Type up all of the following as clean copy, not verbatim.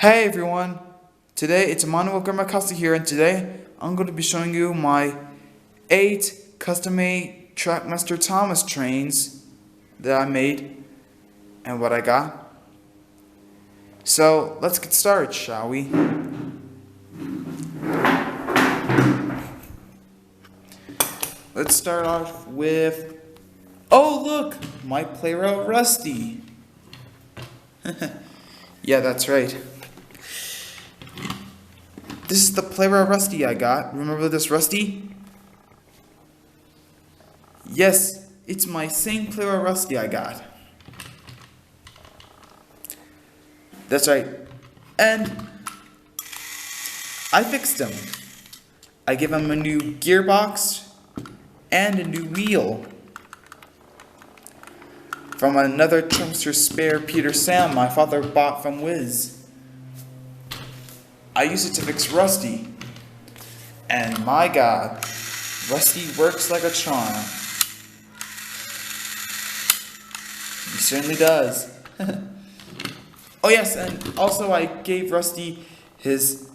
Hey everyone! Today it's Emmanuel Gramakasa here, and today I'm going to be showing you my 8 custom-made Trackmaster Thomas trains that I made and what I got. So let's get started, shall we? Let's start off with... Oh look! My player Rusty! Yeah, that's right. This is the player Rusty I got. Remember this Rusty? Yes, it's my same player Rusty I got. That's right. And I fixed him. I gave him a new gearbox and a new wheel from another Trumpster spare Peter Sam my father bought from Wiz. I used it to fix Rusty, and my God, Rusty works like a charm. He certainly does. Oh yes, and also I gave Rusty his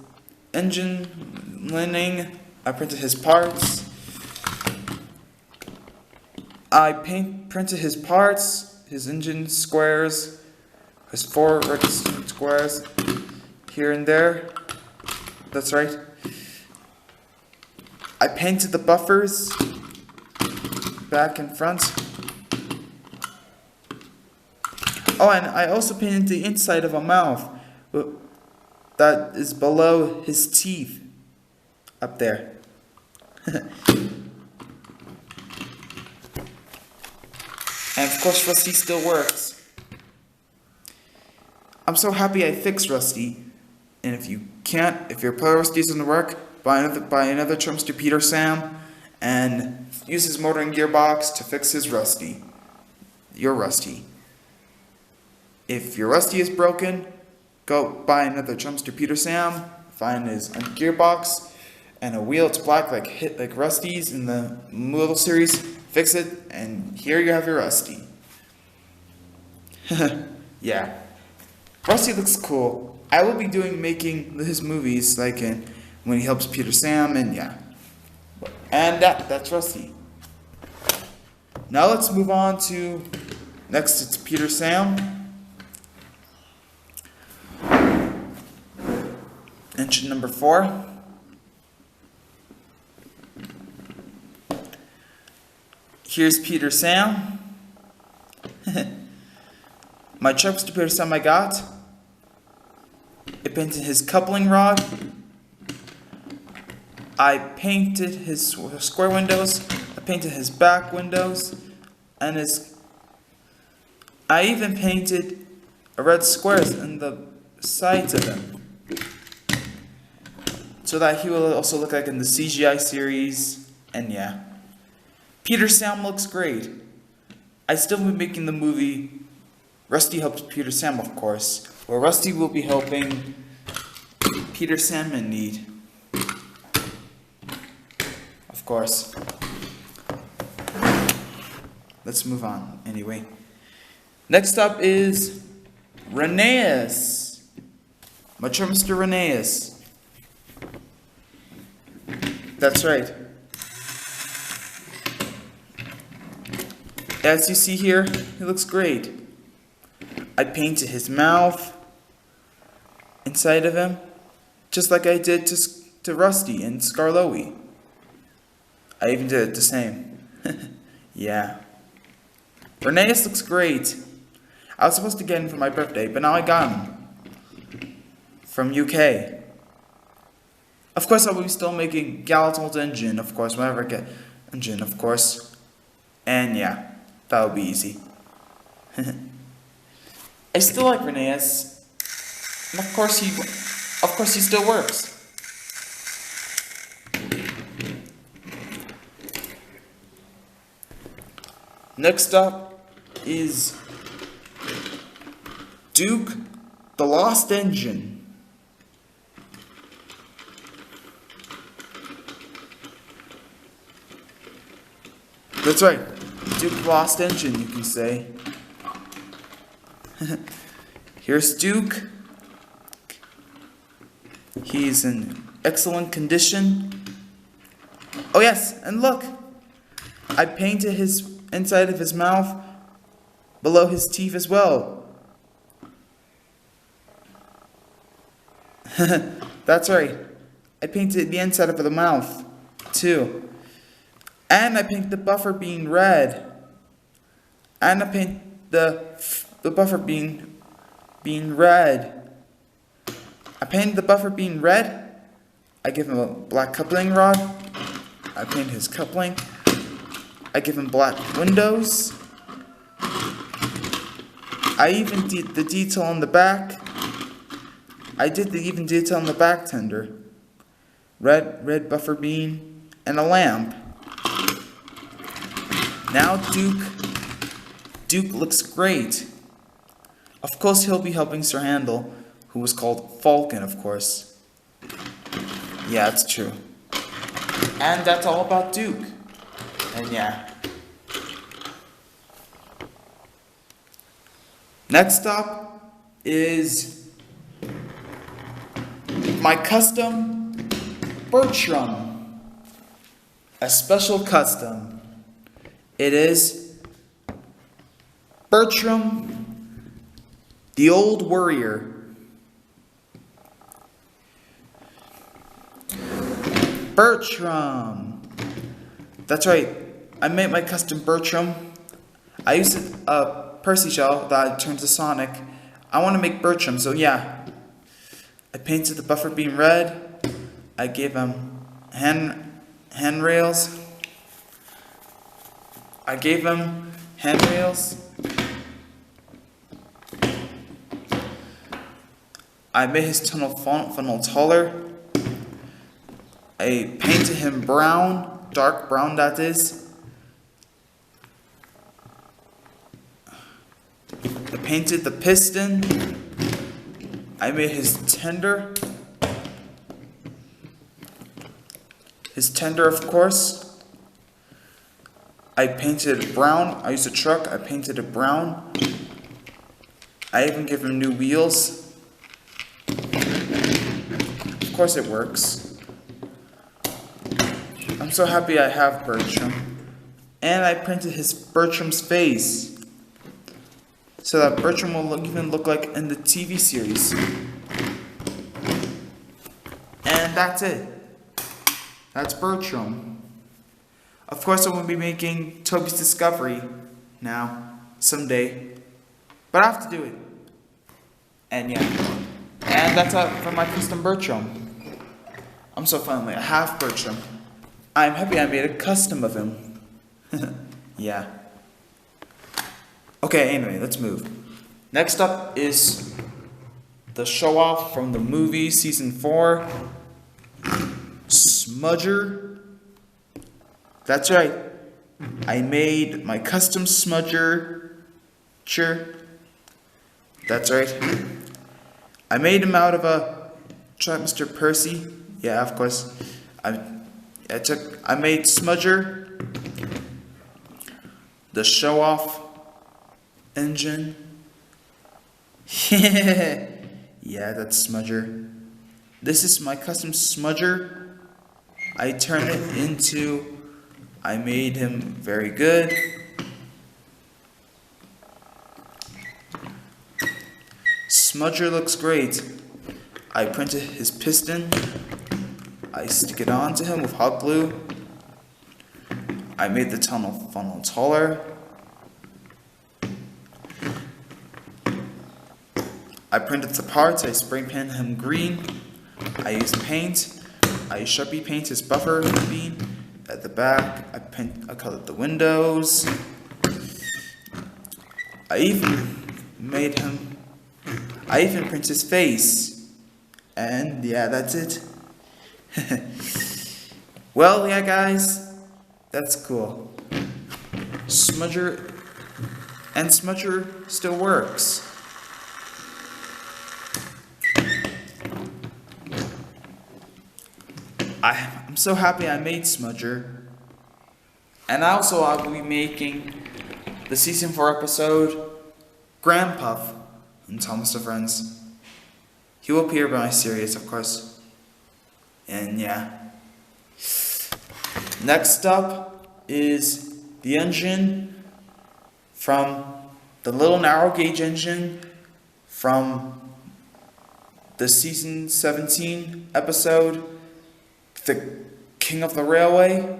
engine lining. I printed his parts. I printed his parts, his engine squares, his 4 redstone squares here and there. That's right. I painted the buffers back and front. Oh, and I also painted the inside of a mouth that is below his teeth up there. And of course, Rusty still works. I'm so happy I fixed Rusty. And if your player Rusty doesn't work, buy another Trumpster Peter Sam and use his motor and gearbox to fix his Rusty. Your Rusty. If your Rusty is broken, go buy another Trumpster Peter Sam, find his gearbox and a wheel. It's black like Rusty's in the Model series. Fix it, and here you have your Rusty. Yeah. Rusty looks cool. I will be making his movies when he helps Peter Sam, and yeah. And that's Rusty. Now let's move on to, next it's Peter Sam. Engine number 4. Here's Peter Sam. My Trumpster Peter Sam I got. I painted his coupling rod. I painted his square windows. I painted his back windows. And I even painted red squares in the sides of him, so that he will also look like in the CGI series. And yeah. Peter Sam looks great. I still will be making the movie Rusty Helps Peter Sam, of course, where Rusty will be helping Peter Sam in need. Of course. Let's move on, anyway. Next up is Reneas. My Trumpster Reneas. That's right. As you see here, he looks great. I painted his mouth inside of him, just like I did to Rusty and Scarloey. I even did it the same. Yeah. Reneas looks great. I was supposed to get him for my birthday, but now I got him from UK. Of course, I will be still making Galaton's engine, of course, whenever I get engine, of course. And yeah, that will be easy. I still like Reneas, and of course he still works. Next up is Duke, the Lost Engine. That's right, Duke Lost Engine, you can say. Here's Duke. He's in excellent condition. Oh yes, and look! I painted his inside of his mouth below his teeth as well. That's right. I painted the inside of the mouth too. And I painted the buffer being red. And I paint the buffer being red. I painted the buffer being red. I give him a black coupling rod. I paint his coupling. I give him black windows. I even did the detail on the back. I did the even detail on the back tender. Red buffer bean and a lamp. Now Duke looks great. Of course he'll be helping Sir Handel, who was called Falcon, of course. Yeah, it's true. And that's all about Duke. And yeah. Next up is my custom Bertram. A special custom. It is Bertram, the Old Worrier. Bertram. That's right. I made my custom Bertram. I used a Percy shell that I turned to Sonic. I want to make Bertram, so yeah. I painted the buffer beam red. I gave him handrails. I gave him handrails. I made his tunnel funnel taller. I painted him brown, dark brown that is. I painted the piston. I made his tender. His tender, of course. I painted it brown. I used a truck. I painted it brown. I even gave him new wheels. Of course it works. I'm so happy I have Bertram. And I printed his Bertram's face, so that Bertram will even look like in the TV series. And that's it. That's Bertram. Of course I will be making Toby's Discovery now, someday. But I have to do it. And yeah. And that's it for my custom Bertram. I'm so finally I have Bertram. I'm happy I made a custom of him. Yeah. Okay, anyway, let's move. Next up is the show off from the movie season 4. Smudger. That's right. I made my custom Smudger. Sure. That's right. I made him out of a trackmaster Percy. Yeah, of course. I made Smudger, the show off engine. Yeah, that's Smudger. This is my custom Smudger. I turned it into, I made him very good. Smudger looks great. I printed his piston. I stick it onto him with hot glue. I made the tunnel funnel taller. I printed the parts. I spray painted him green. I used paint. I used Sharpie paint his buffer bean at the back. I colored the windows. I even printed his face. And yeah, that's it. Well, yeah, guys, that's cool. Smudger still works. I'm so happy I made Smudger. And also I will be making the season 4 episode Grandpuff in Thomas the Friends. He will appear in my series, of course. And yeah. Next up is the engine from the little narrow gauge engine from the season 17 episode, The King of the Railway.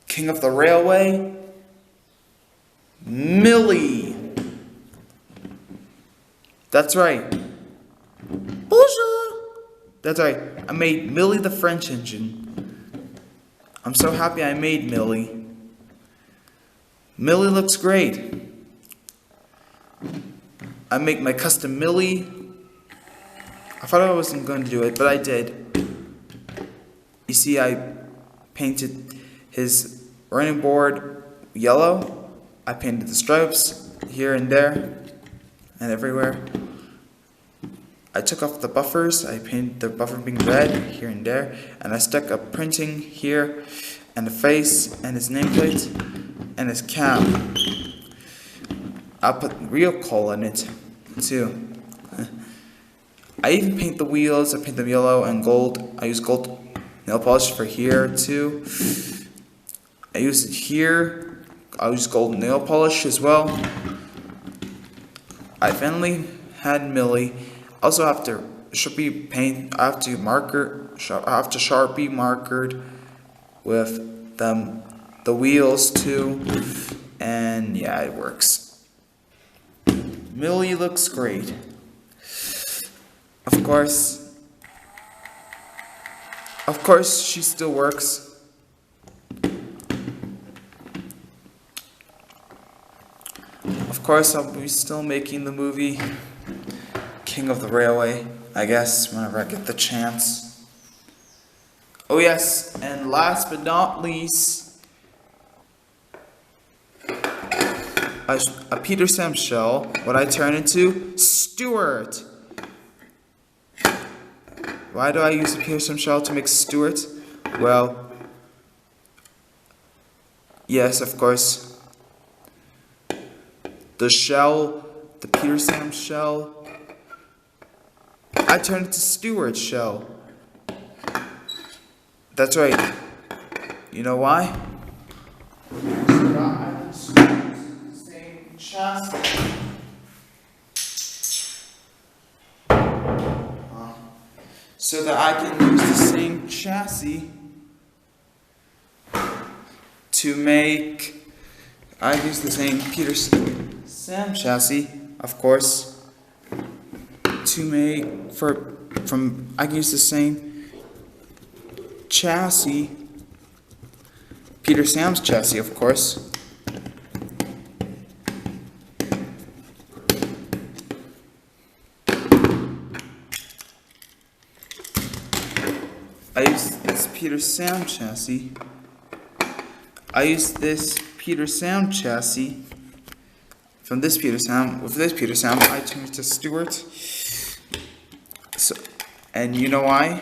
King of the Railway, Millie. That's right. Bonjour. That's right. I made Millie the French engine. I'm so happy I made Millie. Millie looks great. I make my custom Millie. I thought I wasn't going to do it, but I did. You see, I painted his running board yellow. I painted the stripes here and there and everywhere. I took off the buffers. I painted the buffer being red here and there, and I stuck a printing here and the face and his nameplate and his cap. I'll put real coal in it too. I even paint the wheels. I paint them yellow and gold. I use gold nail polish for here too. I use it here. I use gold nail polish as well. I finally had Millie. Also have to Sharpie paint. I have to Sharpie markered with the wheels too. And yeah, it works. Millie looks great. Of course, she still works. Of course, I'll be still making the movie King of the Railway, I guess, whenever I get the chance. Oh yes, and last but not least, a Peter Sam shell, what I turn into Stuart. Why do I use a Peter Sam shell to make Stuart? Well, yes, of course. The shell, the Peter Sam shell, I turned it to Stuart's shell. That's right. You know why? Same chassis. So that I can use the same chassis to make. I use the same Peter Sam chassis, of course, to make I can use the same chassis, Peter Sam's chassis, of course. I use this Peter Sam chassis. I use this Peter Sam chassis from this Peter Sam. With this Peter Sam, I turn it to Stuart. So, and you know why?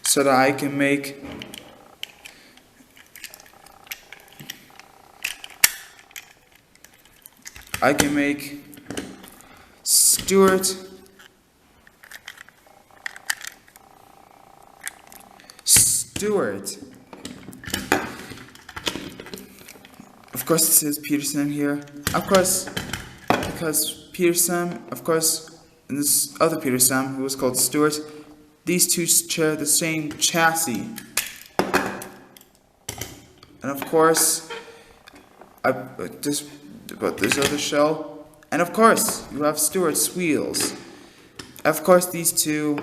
So that I can make Stuart. Of course, it says Peter Sam here. Of course, because Peter Sam, of course, and this other Peter Sam, who was called Stuart, these two share the same chassis. And of course, this other shell. And of course, you have Stuart's wheels. Of course, these two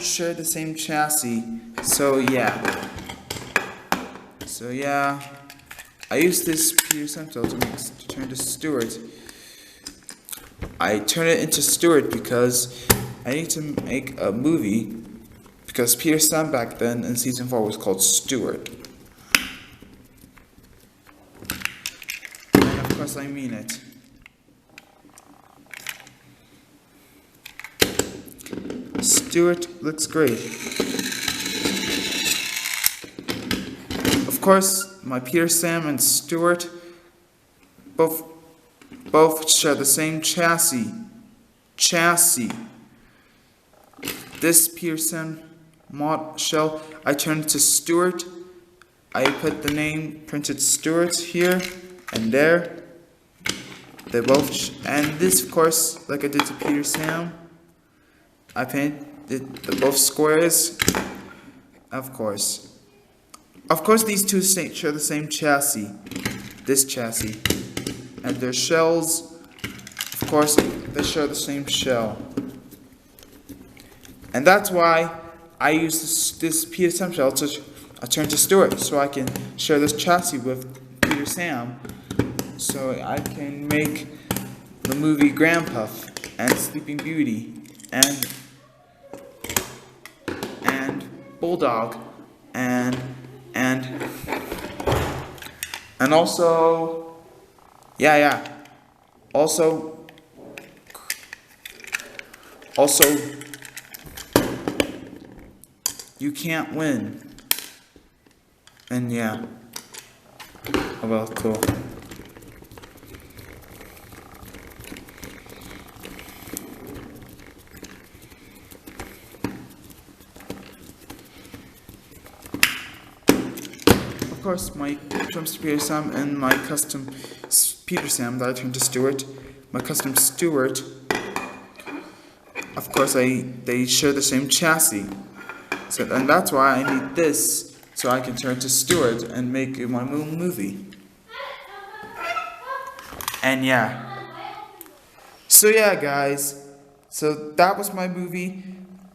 share the same chassis. So yeah, I use this Peter Sam to turn to Stuart. I turn it into Stuart because I need to make a movie, because Peter Sam back then in season 4 was called Stuart. And of course I mean it. Stuart looks great. Of course, my Peter Sam and Stuart both share the same chassis. this Peterson mod shell, I turned it to Stuart. I put the name printed Stuart here and there. They both, and this, of course, like I did to Peter Sam, I painted the both squares. Of course, these two share the same chassis. This chassis, and their shells. Of course, they share the same shell, and that's why I use this Peter Sam shell to turn to Stuart, so I can share this chassis with Peter Sam, so I can make the movie Grandpuff and Sleeping Beauty and Bulldog and also also You Can't Win. And yeah. Oh well, cool. Of course, my trackmaster Peter Sam and my custom Peter Sam that I turned to Stuart. My custom Stuart. Of course, they share the same chassis. So, and that's why I need this, so I can turn to Stuart and make my movie. And yeah. So yeah, guys. So that was my movie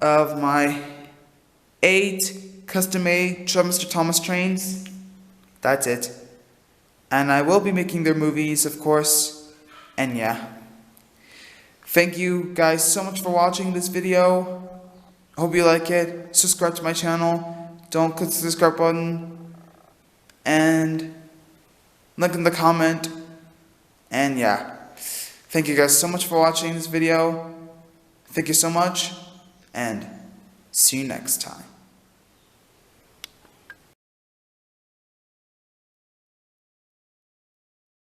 of my 8 custom-made Mr. Thomas trains. That's it. And I will be making their movies, of course. And yeah. Thank you guys so much for watching this video. Hope you like it. Subscribe to my channel. Don't click the subscribe button. And link in the comment. And yeah. Thank you guys so much for watching this video. Thank you so much. And see you next time.